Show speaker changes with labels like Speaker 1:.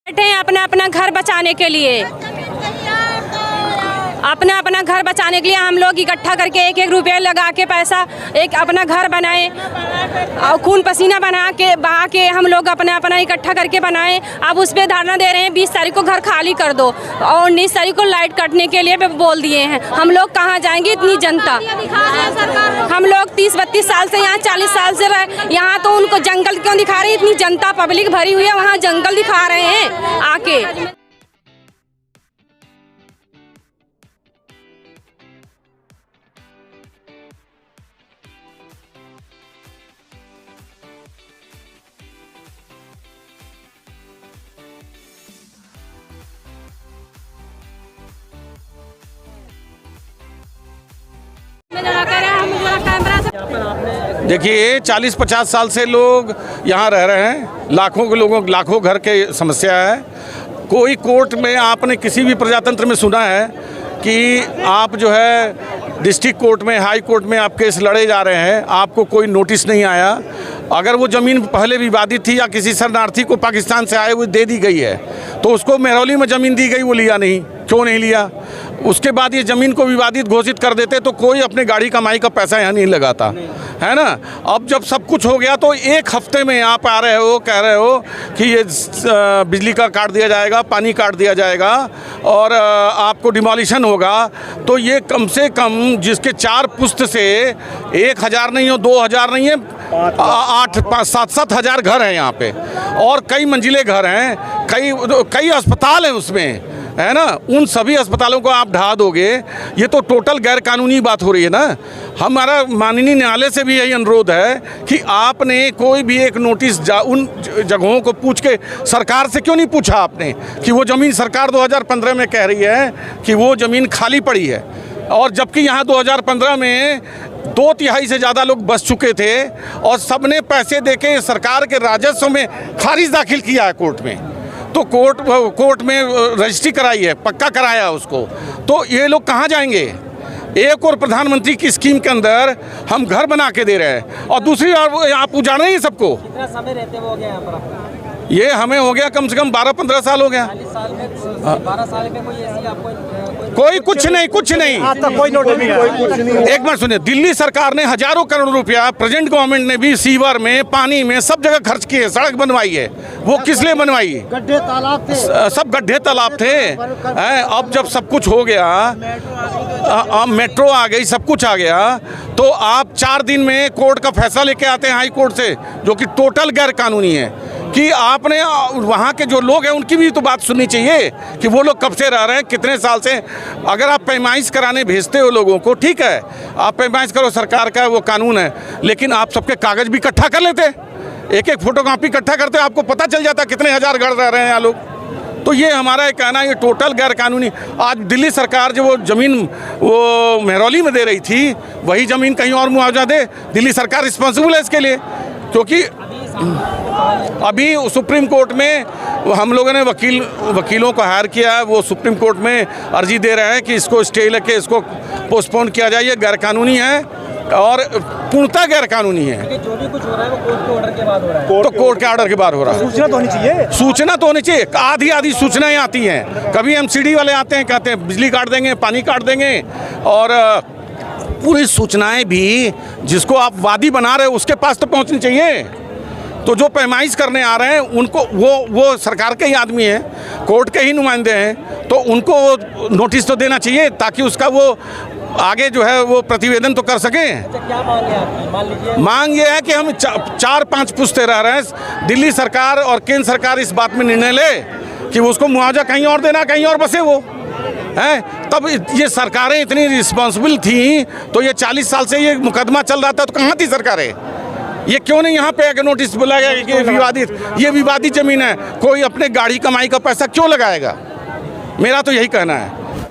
Speaker 1: बैठे हैं अपना अपना घर बचाने के लिए, अपना अपना घर बचाने के लिए हम लोग इकट्ठा करके एक एक रुपये लगा के पैसा एक अपना घर बनाए और खून पसीना बहा के हम लोग अपना अपना इकट्ठा करके बनाए। अब उस पर धरना दे रहे हैं 20 तारीख को घर खाली कर दो और 19 तारीख को लाइट कटने के लिए बोल दिए हैं। हम लोग कहाँ जाएंगे इतनी जनता? हम लोग 30-32 साल से यहाँ 40 साल से रहे यहाँ, तो उनको जंगल क्यों दिखा रहे हैं? इतनी जनता पब्लिक भरी हुई है, वहाँ जंगल दिखा रहे हैं आके।
Speaker 2: देखिए 40-50 साल से लोग यहाँ रह रहे हैं, लाखों घर के समस्या है। कोई कोर्ट में आपने किसी भी प्रजातंत्र में सुना है कि आप जो है डिस्ट्रिक्ट कोर्ट में, हाई कोर्ट में आप केस लड़े जा रहे हैं, आपको कोई नोटिस नहीं आया? अगर वो ज़मीन पहले विवादित थी या किसी शरणार्थी को पाकिस्तान से आए हुए दे दी गई है तो उसको मेहरौली में ज़मीन दी गई, वो लिया नहीं, क्यों नहीं लिया? उसके बाद ये ज़मीन को विवादित घोषित कर देते तो कोई अपने गाड़ी कमाई का पैसा यहाँ नहीं लगाता, है ना। अब जब सब कुछ हो गया तो एक हफ्ते में आप आ रहे हो, कह रहे हो कि ये बिजली का काट दिया जाएगा, पानी काट दिया जाएगा और आपको डिमोलिशन होगा। तो ये कम से कम जिसके 4 पुश्त से 1000 नहीं हो, 2000 नहीं है, 8-7 हज़ार घर हैं यहाँ पे और कई मंजिले घर हैं, कई अस्पताल हैं उसमें, है ना। उन सभी अस्पतालों को आप ढहा दोगे, ये तो टोटल गैर कानूनी बात हो रही है ना। हमारा माननीय न्यायालय से भी यही अनुरोध है कि आपने कोई भी एक नोटिस उन जगहों को पूछ के, सरकार से क्यों नहीं पूछा आपने कि वो ज़मीन, सरकार 2015 में कह रही है कि वो ज़मीन खाली पड़ी है और जबकि यहाँ 2015 में 2/3 से ज़्यादा लोग बस चुके थे और सबने पैसे देके सरकार के राजस्व में खारिज दाखिल किया है कोर्ट में। तो कोर्ट में रजिस्ट्री कराई है, पक्का कराया उसको। तो ये लोग कहाँ जाएंगे? एक और प्रधानमंत्री की स्कीम के अंदर हम घर बना के दे रहे हैं और दूसरी ओर आप उजाड़ रहे हैं सबको। कितना समय रहते हो गया यहाँ पर? ये हमें हो गया कम से कम 12-15 साल हो गया।
Speaker 3: 12 साल में कोई ऐसी आपको
Speaker 2: कोई कुछ नहीं
Speaker 3: कोई नोटिस नहीं।
Speaker 2: एक बार सुनिए, दिल्ली सरकार ने हजारों करोड़ रुपया, प्रेजेंट गवर्नमेंट ने भी सीवर में, पानी में, सब जगह खर्च किए, सड़क बनवाई है। वो किस लिए बनवाई?
Speaker 3: गड्ढे तालाब थे,
Speaker 2: सब गड्ढे तालाब थे। अब जब सब कुछ हो गया, मेट्रो आ गई, सब कुछ आ गया, तो आप 4 दिन में कोर्ट का फैसला लेके आते हैं हाई कोर्ट से, जो कि टोटल गैर कानूनी है। कि आपने वहाँ के जो लोग हैं उनकी भी तो बात सुननी चाहिए कि वो लोग कब से रह रहे हैं, कितने साल से। अगर आप पैमाइश कराने भेजते हो लोगों को, ठीक है, आप पैमाइश करो, सरकार का वो कानून है, लेकिन आप सबके कागज़ भी इकट्ठा कर लेते, एक फोटोकॉपी इकट्ठा करते, आपको पता चल जाता कितने हज़ार घर रह रहे हैं यहाँ लोग। तो ये हमारा कहना है, ये टोटल गैर कानूनी। आज दिल्ली सरकार जो वो ज़मीन वो मेहरौली में दे रही थी, वही ज़मीन कहीं और मुआवजा दे। दिल्ली सरकार रिस्पॉन्सिबल है इसके लिए, क्योंकि अभी सुप्रीम कोर्ट में हम लोगों ने वकीलों को हायर किया है। वो सुप्रीम कोर्ट में अर्जी दे रहे हैं कि इसको स्टे लेके इसको पोस्टपोन किया जाए। ये गैर कानूनी है और पूर्णतः गैर कानूनी है।
Speaker 3: जो भी कुछ हो रहा है वो कोर्ट के ऑर्डर के बाद हो रहा है।
Speaker 2: तो कोर्ट के ऑर्डर के बाद हो रहा है।
Speaker 3: सूचना तो होनी चाहिए,
Speaker 2: सूचना तो होनी चाहिए। आधी सूचनाएं आती हैं। कभी एमसीडी वाले आते हैं, कहते हैं बिजली काट देंगे, पानी काट देंगे, और पूरी सूचनाएं भी जिसको आप वादी बना रहे हो उसके पास तो पहुंचनी चाहिए। तो जो पैमाइश करने आ रहे हैं उनको, वो सरकार के ही आदमी हैं, कोर्ट के ही नुमाइंदे हैं, तो उनको वो नोटिस तो देना चाहिए ताकि उसका वो आगे जो है वो प्रतिवेदन तो कर सकें।
Speaker 3: क्या मांग है आपकी? मान लीजिए
Speaker 2: मांग ये है कि हम 4-5 पुश्ते रह रहे हैं, दिल्ली सरकार और केंद्र सरकार इस बात में निर्णय ले कि उसको मुआवजा कहीं और देना, कहीं और बसे वो हैं। तब ये सरकारें इतनी रिस्पॉन्सिबल थी तो ये 40 साल से ये मुकदमा चल रहा था, तो कहाँ थी सरकारें? ये क्यों नहीं यहाँ पे नोटिस बुलाया कि ये विवादित ज़मीन है, कोई अपने गाड़ी कमाई का पैसा क्यों लगाएगा? मेरा तो यही कहना है।